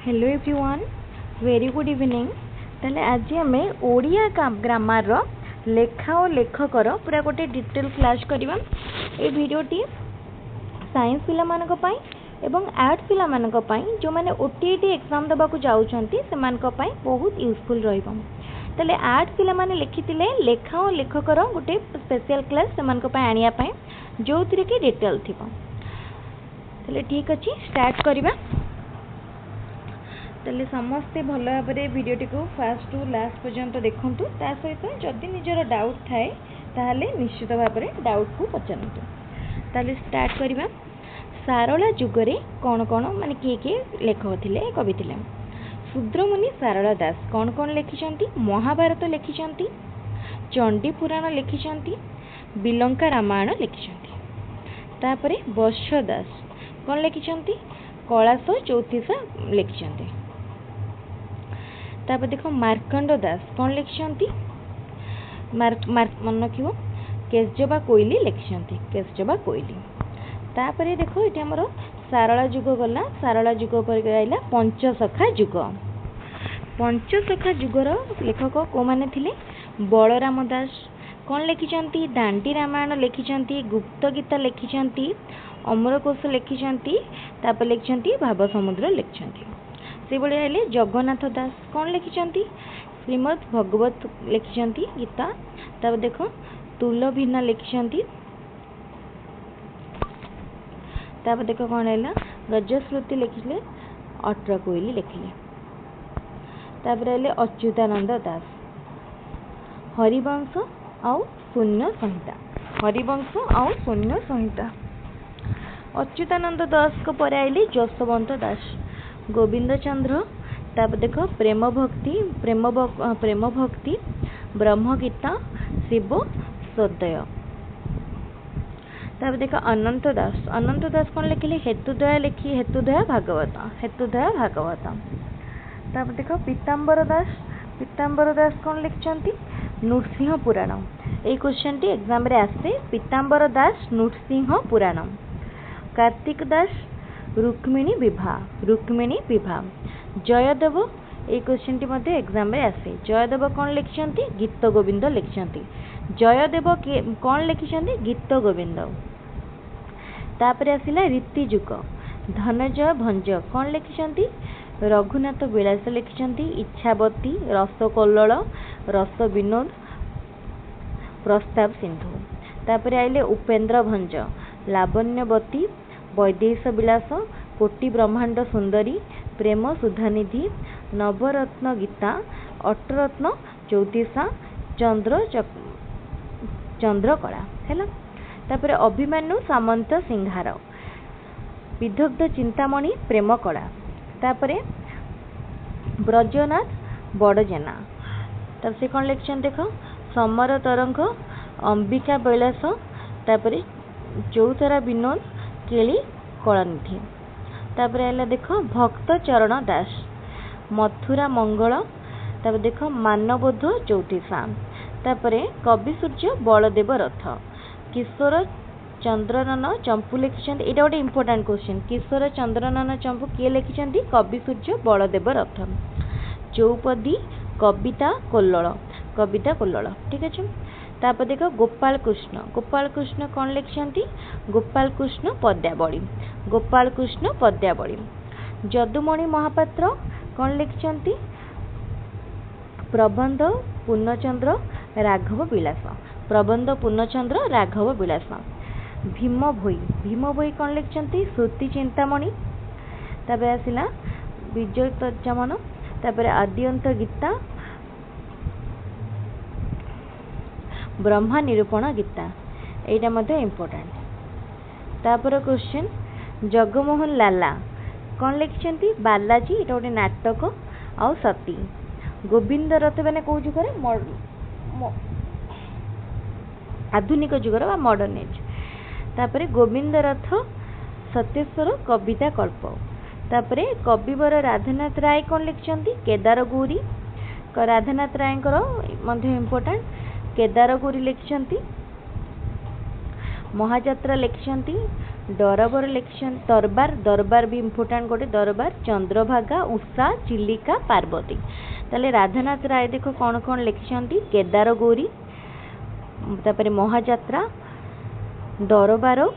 Hello everyone very good evening. ताले आज आम ओडिया ग्रामर लेखा और लेखकर पूरा गोटे डिटेल क्लास करवा। ये वीडियोटी साइंस पिला मानक पई एवं आर्ट्स पिला मानक पई जो माने ओटीईटी एग्जाम दबा को जाउछंती से मानक पई बहुत यूजफुल रहइबो। ताले आर्ट्स पिला माने लिखितिले लेखा और लेखकर गोटे स्पेशल क्लास से मानक पई आनिया पई जो थिरे कि डिटेल थिबो। ताले ठीक अछि स्टार्ट करबा। ताले समस्ते भल भाव भिडियोटी को फास्ट टू लास्ट पर्यंत देखूँ। ता सहित जदि निजर डाउट थाए ताहले निश्चित भाव डाउट को पचारतु। ताले स्टार्ट करबा। सारला जुगरे कौन कौन माने किए लेखक थिले कवि थिले। शूद्रमुनि सारला दास कौन कौन लिखिछंती? महाभारत लिखिछंती, चंडी पुराण लिखिछंती, बिलंका रामायण लिखिछंती। तापरे वर्ष दास कौन लिखिछंती? कलाश चौतीस लिखिछंती। तापर देखो मार्कंड दास कौन लिखिछंती? मन रखिबो केशजबा कोइली लिखिछंती, केशजबा कोइली। तापरे देखो ये हमर सारला जुग गला। सारला जुग पर गइला पंचसखा जुग। पंचसखा जुगर लेखक को माने थिले? बलराम दास कौन लिखिछंती? दांडी रामायण लिखिछंती, गुप्त गीता लिखिछंती, अमरकोश लिखिछंती, तापर लिखिछंती भाव समुद्र लिखिछंती। से बळे आइले जगन्नाथ दास कौन लिखिछंती? श्रीमद् भगवत लिखिछंती गीता। तापर देखो तुलभीना लिखिछंती। तापर देखो कौन आइला गजश्रुति लिखिले, अठर कोइली लिखिले। तापर आइले अच्युतानंद दास हरिवंश आउ शून्य संहिता, हरिवंश आउ शून्य संहिता। अच्युतानंद दास को पर आइले जसवंत दास, गोविंद चंद्र। तापर देखो प्रेम भक्ति, ब्रह्म गीता, शिव सदय। तापर देखो अनंत दास, अनंत दास कौन लिखिले? हेतुदया लिखी, हेतुदया भागवत, हेतुदया भागवत। तापर देखो पीताम्बर दास, पीताम्बर दास कौन लिखिछंती? नृसिंह पुराण। ए क्वेश्चन टी एग्जाम रे आसे, पीताम्बर दास नृसिंह पुराण। कार्तिक दास रुक्मिणी विवाह, रुक्मिणी विवाह। जयदेव ए क्वेश्चन टी मध्ये एग्जाम रे आसे। जयदेव कौन लिखिछंती? गीत गोविंद लिखिछंती। जयदेव कौन लिखिछंती? गीत गोविंद। तापर आसिला रीति जुग। धनंजय भंज कौन लिखिछंती? रघुनाथ विलास लिखिछंती, इच्छावती, रसकल्लोल, रस विनोद, प्रस्ताव सिंधु। तापर आइले उपेंद्र भंज, लावण्यवती, वैदेश विलास, कोटि ब्रह्मांड सुंदरी, प्रेम सुधानिधि, नवरत्न गीता, अष्टरत्न चौतीसा, चंद्रकला है। तापर अभिमन्यु सामंत सिंहार, विदग्ध चिंतामणि प्रेम कला। तापर ब्रजनाथ बड़जेना। तब से कौन लिखछन देखो समर तरंग, अंबिका बैलास, तापर चौथरा विनोद, केली कलानिधि। तापर आइला देखो भक्त चरण दास, मथुरा मंगल। तापर देखो मानवोध चौतीसा। तापर कवि सूर्य बलदेव रथ, किशोर चंद्रनन चंपू लिखिछंती। एटा गोटे इंपोर्टेंट क्वेश्चन। किशोर चंद्रनन चंपू किए लिखिछंती? कवि सूर्य बलदेव रथ। चौपदी कविता कोल्लल, कविता कोल्लल ठीक अच्छे। तापर देखो गोपाल कृष्ण, गोपाल कृष्ण कौन लिखिछंती? गोपाल कृष्ण पद्यावली, गोपाल कृष्ण पद्यावली। जदुमणि महापात्र कौन लिखिछंती? प्रबंध पूर्णचंद्र राघव विलास, प्रबंध पूर्णचंद्र राघव विलास। भीम भोई, भीम भोई कौन लिखिछंती? श्रुति चिंतामणि। तापर आसिला विजय तर्जमन। तापर आद्यंत गीता, ब्रह्मा निरूपण गीता। एटा मध्ये इंपोर्टेंट। तापर क्वेश्चन जगमोहन लाला कौन लिखिछंती? बालाजी, एटा गोटे नाटक आउ सती। गोविंद रथ मैंने कौ जुगर? आधुनिक जुगर बा मॉडर्न एज। तापर गोविंद रथ सत्येश्वर कविता कल्प। तापर कविवर राधानाथ राय कौन लिखिछंती? केदार गौरी। राधानाथ राय मध्ये इंपोर्टेंट केदार गौरी लिखिछंती। महाजात्रा लिखिछंती दरबार लिखिछन दरबार दरबार भी इम्पोर्टेंट गोटे दरबार चंद्रभागा उषा चिलिका पार्वती ताले राधानाथ राय देखो कौन कौन लिखिछंती केदार गौरी तापर महाजात्रा दरबार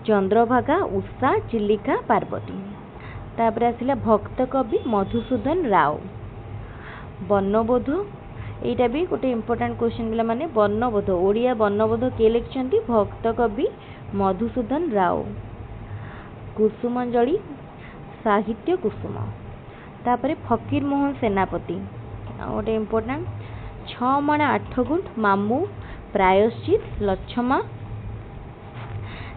चंद्रभागा उषा चिलिका पार्वती तापर आसिला भक्त कवि मधुसूदन राव वर्णबोध एटा भी गोटे इम्पोर्टेंट क्वेश्चन पिला माने वर्णबोध ओडिया वर्णबोध के लिखिछंती भक्त कवि मधुसूदन राव कुसुमंजलि साहित्य कुसुम तापर फकीर मोहन सेनापति गोटे इम्पोर्टेंट 6 माण 8 गुंठ मामू प्रायश्चित लक्षमा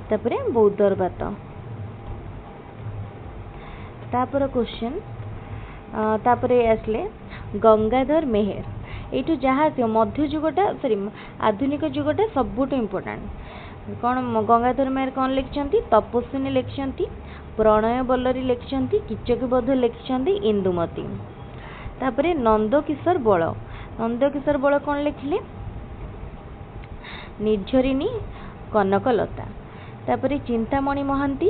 तापर बौद्धरबात तापर क्वेश्चन तापर आसले गंगाधर मेहर ये जहाँ मध्ययुगटा सॉरी आधुनिक युगटा सबुठ इम्पोर्टेंट कौन गंगाधर मेहर कौन लिखिछंती तपस्विनी लिखिछंती प्रणय बल्लरी लिखिछंती किचकबोध लिखिछंती इंदुमती तापर नंदकिशोर बल कौन लिखिले निर्झरिणी कनकलता तापर चिंतामणि महांती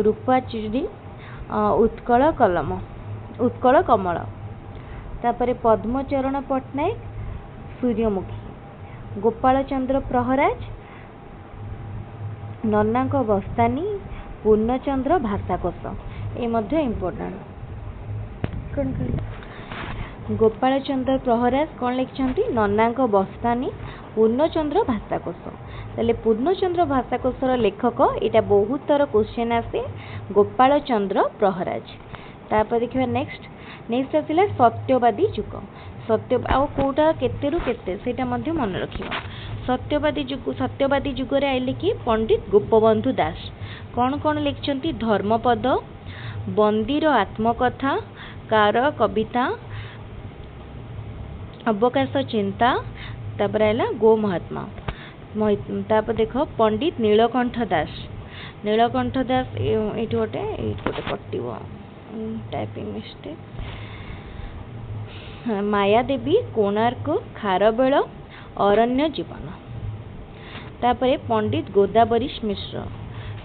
रूपाचुरी उत्कल कमल तापर पद्मचरण पट्टनायक सूर्यमुखी गोपाल चंद्र प्रहराज नन्नाक बस्तानी पूर्णचंद्र भाषाकोश ये मध्य इम्पोर्टेंट गोपाल चंद्र प्रहराज कौन लिखिछंती नन्नाक बस्तानी पूर्णचंद्र भाषाकोश ताले पूर्णचंद्र भाषाकोशर लेखक यहाँ बहुत थर क्वेश्चन आसे गोपाल चंद्र प्रहराज तापर देखिए नेक्स्ट आसिला सत्यवादी युग सत्य आउ कोटा केतेरु केते सेटा मध्य मन रखिबा सत्यवादी युग रे आइले कि पंडित गोपबंधु दास कौन कौन लिखिछंती धर्मपद बंदीर आत्मकथा कार कविता अवकाश चिंता तापर आइला गो महात्मा तापर देखो पंडित नीलकंठ दास ये गोटे कटिव टाइपिंग मिस्टेक मायादेवी कोणार्क खारबेल अरण्य जीवन तापर पंडित गोदावरीश मिश्र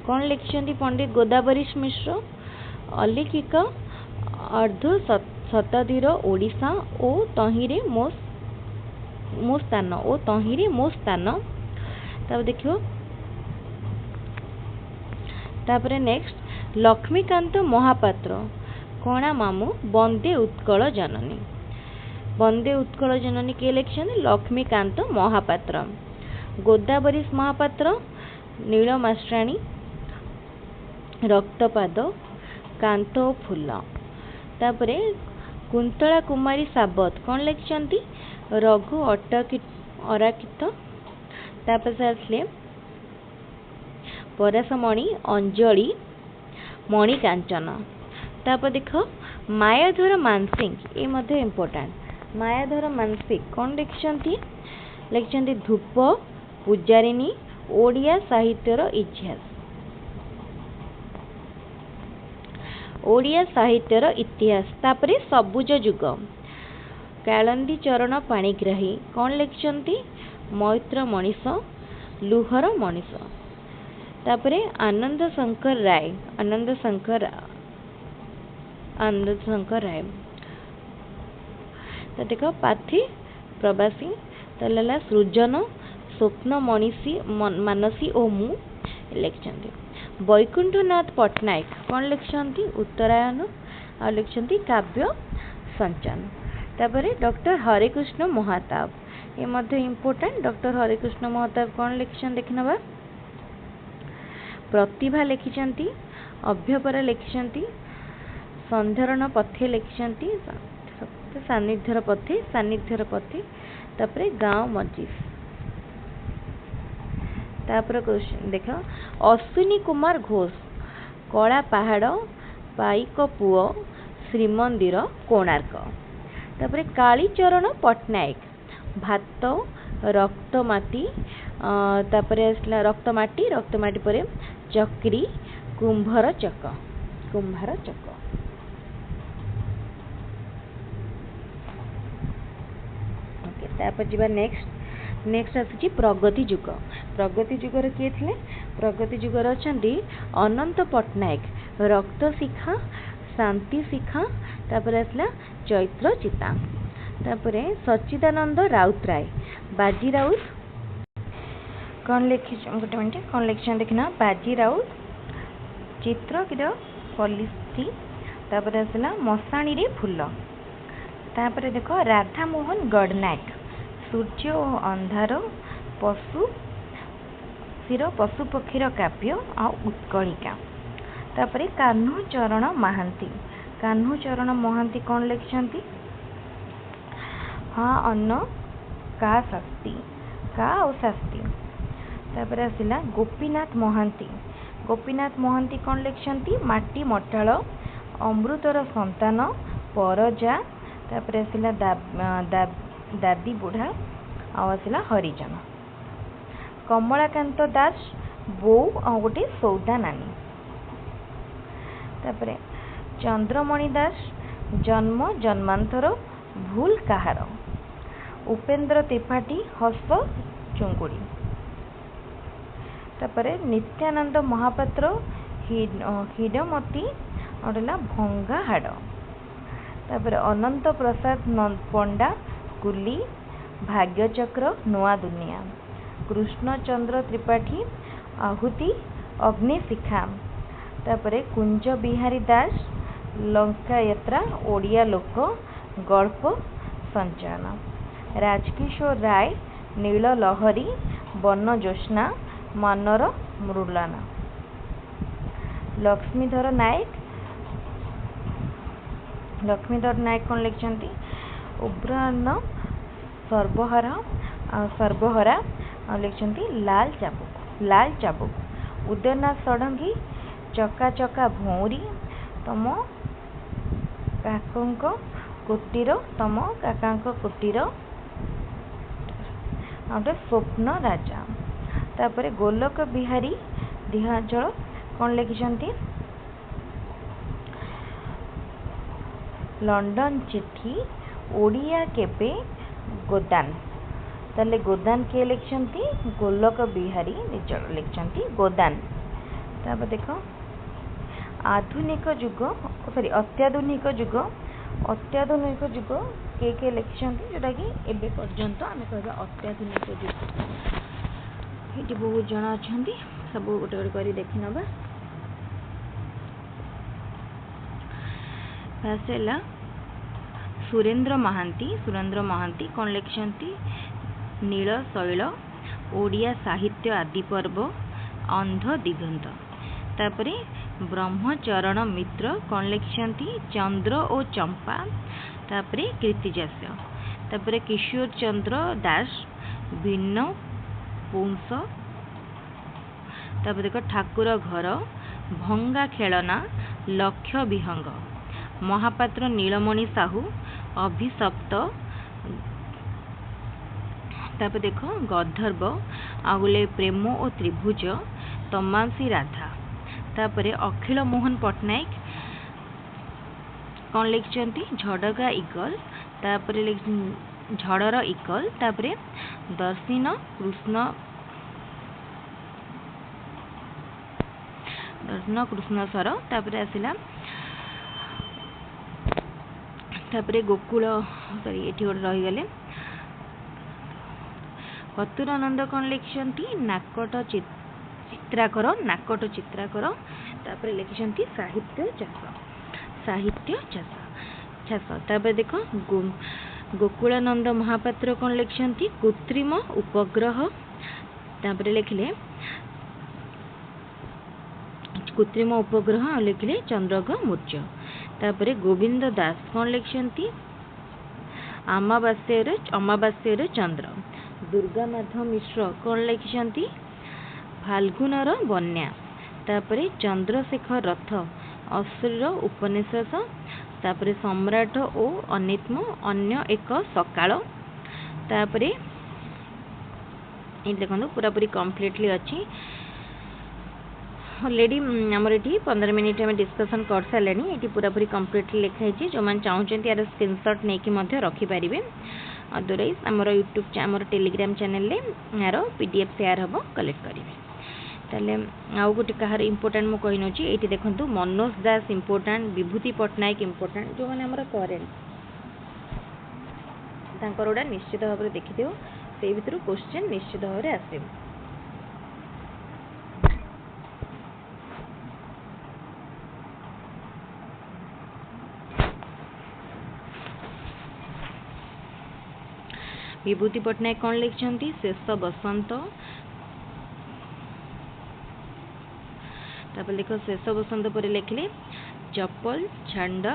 कौन लिखिछंती पंडित गोदावरीश मिश्र अलिखिक अर्ध शताब्दीर ओडिशा ओ तहिरे मो स्थान तब देखियो तापर नेक्स्ट लक्ष्मीकांत महापात्र कणा मामू वंदे उत्कल जननी के लिखिछन लक्ष्मीकांत महापात्र गोदावरीश महापात्र नीलमास्ट्राणी रक्तपाद कांत फूल तापरे कुंतला कुमारी साबत कौन लिखिछंती रघु अराकित तापर से आसले पराशमणि अंजलि मणिकांचन तापर देख मायाधर मानसिंह ये मध्य इम्पोर्टेंट मायाधर मानसिंह कौन लिखिछंती धूप पूजारिणी ओडिया साहित्यर इतिहास तापरे सबुज युग कालंदी चरण पाणिग्राही कौन लिखिछंती मैत्र मनीष लुहर मनीष तापरे आनंद शंकर राय तो देखो पाथी प्रवासी तला सृजन स्वप्न मनीषी मानसी और मु लिखिछंती वैकुंठनाथ पट्टनायक कौन लिखिछंती उत्तरायण आ लिखिछंती काव्य संचन तापरे डॉक्टर हरिकृष्ण महाताब ये मध्य इम्पोर्टेंट डॉक्टर हरिकृष्ण महाताब कौन लिखिछन देखिनबा प्रतिभा लिखिछंती अभ्यपरा लिखिछंती संधारण पथे लिखिछंती सान्निध्यर पथे तापरे गाँव मजीस तापर देख अश्विनी कुमार घोष कला पहाड़ पाइक पुओ श्रीमंदिर कोणार्क तापरे कालीचरण पट्टनायक भात रक्तमाटी तापरे आसला रक्तमाटी परे चक्री कुंभार चक ओके तापर जीवा नेक्स्ट आसी प्रगति युग रे किए थे प्रगति जुगर अछंती अनंत पट्टनायक रक्त शिखा शांति शिखा तापर आसला चैत्र चिता तापर सच्चिदानंद राउतराय बाजी राउत कौन लिखी गोटे मिनट कौन लिखिछन देखना बाजी राउत चित्रकीर पलिसी तापर आसला मशाणी रे फूल तापर देख राधा मोहन गडनायक सूर्य और अंधार पशु सिर पशु पक्षीर काव्य आ उत्कलिका तापर कान्हूचरण महांती कौन लिखिछंती हाँ अन्न का शास्ती का और शास्ती तापर आसला गोपीनाथ महांती कौन लिखिछंती माटी मटाल अमृतर संतान परजा तापर आसला दादी बुढ़ा आसला हरिजन कमलाकांत दास बो आ गोटे सौदा नानी तापर चंद्रमणि दास जन्म जन्मांतर भूल कहार उपेंद्र त्रिपाठी हस्त चुंगुड़ी तापर नित्यानंद महापात्र हिडमती अटला भंगा हाड़ तापर अनंत प्रसाद पंडा कुली भाग्यचक्र नुआ दुनिया कृष्णचंद्र त्रिपाठी आहुति अग्निशिखा तापर कुंज बिहारी दास लंका यात्रा ओडिया लोक गल्प संचयन राजकिशोर राय नील लहरी वन ज्योत्स्ना मनर मृलाना लक्ष्मीधर नायक कौन लिखिछंती उब्रान सर्वहरा लिखिछंती लाल चाबुक उदयनाथ षडंगी चका चका भौरी तम काकांक कुटीर आउटे स्वप्न राजा तापर गोलक बिहारी दिहांचल कौन लिखिछंती लंडन चिट्ठी ओडिया केबे गोदान ताले गोदान के लिखिछंती गोलक बिहारी लिखिछंती गोदान तापर देखो आधुनिक युग सॉरी अत्याधुनिक युग के लिखिछंती जोटा कि एबे पर्यंत आमे कहबा अत्याधुनिक युग ये बहुत जन अच्छा सब गोटे गोटे कर देखी नवा फास्ट सुरेंद्र महांती कौन लिखिछंती नील शैल ओडिया साहित्य आदि पर्व अंध दिगंत तापरे ब्रह्मचरण मित्र कौन लिखिछंती चंद्र और चंपा तापरे कीर्तिजास्य तापरे किशोर चंद्र दास भिन्न पुंस तापर देखो ठाकुर घर भंगा खेलना लक्ष्य विहंग महापात्र नीलमणि साहू अभिशप्त तापर देखो गंधर्व आगुले प्रेम और त्रिभुज तमांसी राधा तापर अखिल मोहन पट्टनायक कौन लिखिछंती झड़गा इगल तापर झड़र इगल तापर दर्शिन कृष्ण सर तापर आसला तापर गोकुल सॉरी ये रही गले कतुरानंद कौन लिखिछंती नाकट चित्राकर तापर लिखिछंती साहित्य चाष तापर देखो गोकुलानंद महापात्र कौन लिखिछंती कृत्रिम उपग्रह तापर लिखले कृत्रिम उपग्रह लिखले चंद्रघ मूर्य तापर गोविंद दास कौन लिखिछंती अमावास्यर चंद्र दुर्गानाथ मिश्र कौन लिखिछंती फाल्गुनर बन्या तापर चंद्रशेखर रथ अश्लील उपनिषद तापर सम्राट ओ अनित्म अन्य एक सकाळ तापर ये देखो पूरापूरी कम्प्लीटली अच्छी ऑलरेडी आमर ये 15 मिनिट में डिस्कसन कर सारे ये पूरापूरी कम्प्लीटली लिखाई जो मैंने चाहते यार स्क्रीनशॉट नहीं रखिपारे अदरवाइज आमर यूट्यूब आमर टेलीग्राम चैनल यार पीडीएफ शेयर हम कलेक्ट करेंगे। ताले आउ गोटे कहार इम्पोर्टाट मु कहि नउची एठी देखंतु मनोज दास इम्पोर्टाट विभूति पटनायक इम्पोर्टाट जो माने हमर करेंट तांकर ओडा निश्चित भाव में देखि दियो से भितर क्वेश्चन निश्चित भाव में आसे विभूति पटनायक कौन लिखिछंती शेष बसंत तापर देखो शेष बसंत पर लिखले चप्पल छांड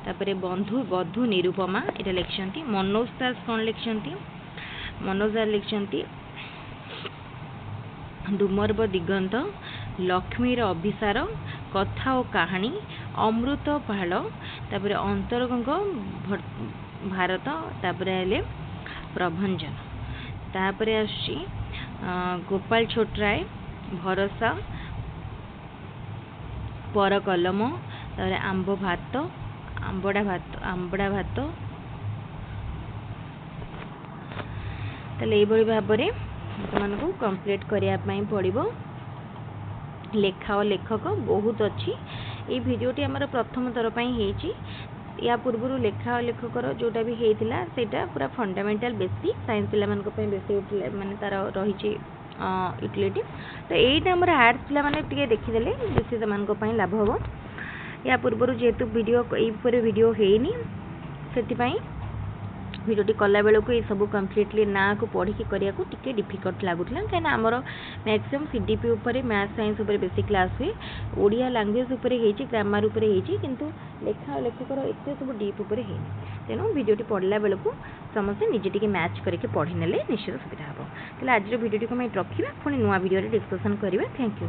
तापर बंधु बधु निरुपमा एटा लिखिछंती मनोज दास कौन लिखिछंती मनोज दास लिखिछंती डुमर्व दिगंत लक्ष्मीर अभिसार कथा और कहानी अमृत पहाड़ तापर अंतरगंग भारत तापर हेले प्रभंजन तापर आसी गोपाल छोटराय भरोसा पर कलम तापर आंब भात आंबड़ा भात ताले ए भली भाव में तुमको कंप्लीट करिया पई पड़िबो लेखा और लेखक बहुत अच्छी ये भिडियोटी आमर प्रथम थर पर होती या पूर्व लेखा और लेखकर जोटा भी होता सेटा पूरा फंडामेंटल बेसिक साइंस पे बेसी माने तार रही यूटिलिटी तो यहीटा आम आर्ट्स पे देखीदे बेसी से लाभ हम या पूर्व जेहेतु वीडियो ये वीडियो होनी से भिडियोटी कला बेलू ये सब कम्प्लीटली ना को पढ़ी करने को टिके डिफिकल्ट लगुला कहीं आमर मैक्सिमम सीडीपी उपर मैथ साइंस उपर बेसी क्लास हुए ओडिया लैंग्वेज उपर ग्रामर उपर किंतु लेखा लेखकर एत सब डीप उपर है तेणु भिडियोटी पढ़ला बेलू समस्ते निजे टिके मैच करके पढ़ी नेले निश्चित सुविधा हम तेल आज भिडियोटी को रखा पुणी नुआ भिडियो डिस्कसन करिबा थैंक यू।